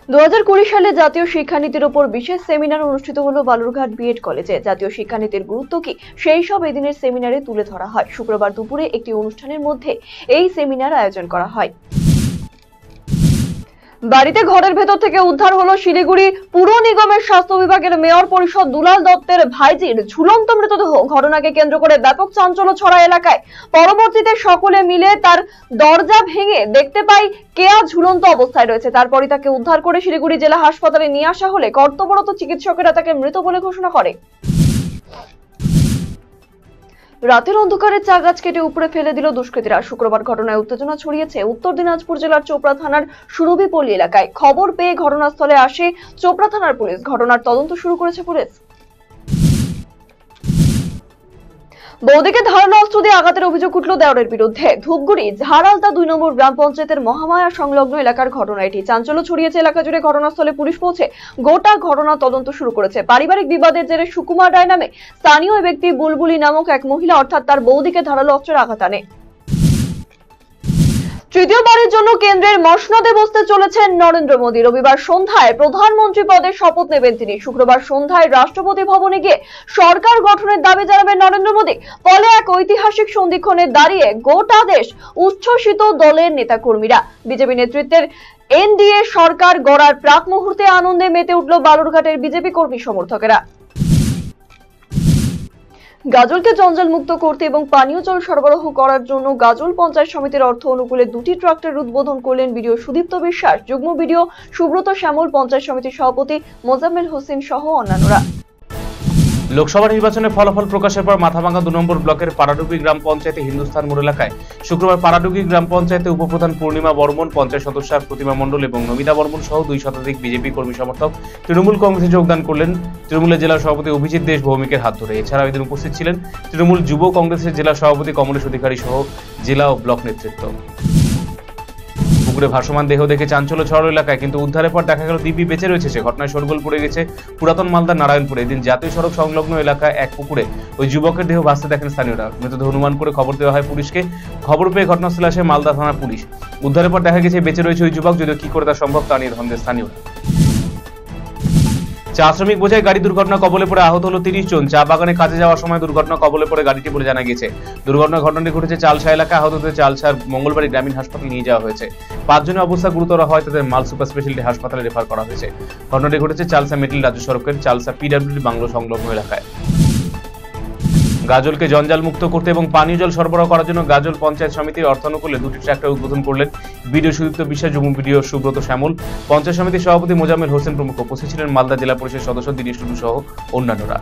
2020 সালে জাতীয় শিক্ষানীতির উপর বিশেষ সেমিনার অনুষ্ঠিত হলো বালুরঘাট বিএড কলেজে। জাতীয় শিক্ষানীতির গুরুত্ব কি সেই সব এদিনের সেমিনারে তুলে ধরা হয়। শুক্রবার দুপুরে একটি অনুষ্ঠানের মধ্যে এই সেমিনার আয়োজন করা হয়। বাড়িতে ঘরের ভেতর থেকে উদ্ধার হলো শিলিগুড়ি পুর নিগমের স্বাস্থ্য বিভাগের মেয়র পরিষদ দুলাল দত্তের ভাইজির ঝুলন্ত মৃতদেহ। ঘটনাকে কেন্দ্র করে ব্যাপক চাঞ্চল্য ছড়া এলাকায়। পরবর্তীতে সকলে মিলে তার দরজা ভেঙে দেখতে পাই কেয়া ঝুলন্ত অবস্থায় রয়েছে। তারপরই তাকে উদ্ধার করে শিলিগুড়ি জেলা হাসপাতালে নিয়ে আসা হলে কর্তব্যরত চিকিৎসকেরা তাকে মৃত বলে ঘোষণা করে। রাতের অন্ধকারে চা গাছ কেটে উপরে ফেলে দিল দুষ্কৃতীরা। শুক্রবার ঘটনায় উত্তেজনা ছড়িয়েছে উত্তর দিনাজপুর জেলার চোপড়া থানার সুরভিপল্লী এলাকায়। খবর পেয়ে ঘটনাস্থলে আসে চোপড়া থানার পুলিশ। ঘটনার তদন্ত শুরু করেছে পুলিশ। বৌদিকে ধারালো অস্ত্র দিয়ে আঘাতের অভিযোগ উঠল দেওরের বিরুদ্ধে। ধূপগুড়ি ঝাড়ালতা 2 নম্বর গ্রাম পঞ্চায়েতের মহামায়া সংলগ্ন এলাকার ঘটনা এটি। চাঞ্চল্য ছড়িয়েছে এলাকা জুড়ে। ঘটনাস্থলে পুলিশ পৌঁছে গোটা ঘটনা তদন্ত শুরু করেছে। পারিবারিক বিবাদের জেরে সুকুমার রায় নামে স্থানীয় ব্যক্তি বুলবুলি নামক এক মহিলা অর্থাৎ তার বৌদিকে ধারালো অস্ত্রের আঘাত আনে। তৃতীয়বারের জন্য কেন্দ্রের মসনদে বসতে চলেছেন নরেন্দ্র মোদী। রবিবার সন্ধ্যায় প্রধানমন্ত্রী পদে শপথ নেবেন তিনি। শুক্রবার সন্ধ্যায় রাষ্ট্রপতি ভবনে গিয়ে সরকার গঠনের দাবি জানাবেন নরেন্দ্র মোদী। ফলে এক ঐতিহাসিক সন্ধিক্ষণে দাঁড়িয়ে গোটা দেশ উচ্ছ্বসিত দলের নেতাকর্মীরা। বিজেপি নেতৃত্বের এনডিএ সরকার গড়ার প্রাক মুহূর্তে আনন্দে মেতে উঠল বালুরঘাটের বিজেপি কর্মী সমর্থকেরা। গাজলকে জঞ্জাল মুক্ত করতে এবং পানীয় জল সরবরাহ করার জন্য গাজল পঞ্চায়েত সমিতির অর্থ অনুকূলে 2টি ট্রাক্টর উদ্বোধন করলেন বিডিও সুদীপ্ত বিশ্বাস, যুগ্ম বিডিও সুব্রত শ্যামল, পঞ্চায়েত সমিতির সভাপতি মোজাম্মেল হোসেন সহ অন্যান্যরা। লোকসভা নির্বাচনের ফলাফল প্রকাশের পর মাথাভাঙ্গা 2 নম্বর ব্লকের পাড়াডুগি গ্রাম পঞ্চায়েতে হিন্দুস্তান মোড় এলাকায় শুক্রবার পাড়াডুগি গ্রাম পঞ্চায়েতে উপপ্রধান পূর্ণিমা বর্মন, পঞ্চায়েত সদস্য প্রতিমা মণ্ডল এবং নমিতা বর্মন সহ 2 শতাধিক বিজেপি কর্মী সমর্থক তৃণমূল কংগ্রেসে যোগদান করলেন তৃণমূলের জেলা সভাপতি অভিজিৎ দেশ ভৌমিকের হাত ধরে। এছাড়াও এদিন উপস্থিত ছিলেন তৃণমূল যুব কংগ্রেসের জেলা সভাপতি কমলেশ অধিকারী সহ জেলা ও ব্লক নেতৃত্ব। পুকুরে ভাসমান দেহ দেখে চাঞ্চল্য ছড়ালো এলাকায়, কিন্তু উদ্ধারের পর দেখা গেল দিব্যি বেঁচে রয়েছে সে। ঘটনায় শোরগোল পড়ে গেছে পুরাতন মালদার নারায়ণপুরে। এদিন জাতীয় সড়ক সংলগ্ন এলাকায় এক পুকুরে ওই যুবকের দেহ ভাসতে দেখেন স্থানীয়রা। মৃতদেহ অনুমান করে খবর দেওয়া হয় পুলিশকে। খবর পেয়ে ঘটনাস্থলে আসে মালদা থানার পুলিশ। উদ্ধারের পর দেখা গেছে বেঁচে রয়েছে ওই যুবক, যদিও কি করে তা সম্ভব তা নিয়ে ধন্দের স্থানীয়রা। চা শ্রমিক বোঝাই গাড়ি দুর্ঘটনা কবলে পড়ে আহত হলো 30 জন। চা বাগানে কাজে যাওয়ার সময় দুর্ঘটনা কবলে পড়ে গাড়িটি বলে জানা গেছে। ঘটনাটি ঘটেছে চালসা এলাকায়। আহতদের চালসার মঙ্গলবাড়ি গ্রামীণ হাসপাতালে নিয়ে যাওয়া হয়েছে। 5 জনের অবস্থা গুরুতর হয় তাদের মাল সুপার স্পেশালিটি হাসপাতালে রেফার করা হয়েছে। ঘটনাটি ঘটেছে চালসা মেটেল রাজ্য সড়কের চালসা পিডব্লিউডি বাংলো সংলগ্ন এলাকায়। গাজলকে জঞ্জাল মুক্ত করতে এবং পানীয় জল সরবরাহ করার জন্য গাজল পঞ্চায়েত সমিতির অর্থানুকূলে 2টি ট্রাক্টর উদ্বোধন করলেন বিডিও সুদীপ্ত বিশ্বাস, যুগ্ম বিডিও সুব্রত শ্যামল, পঞ্চায়েত সমিতির সভাপতি মোজাম্মেল হোসেন প্রমুখ। উপস্থিত ছিলেন মালদা জেলা পরিষদ সদস্য দীনেশ টুডু সহ অন্যান্যরা।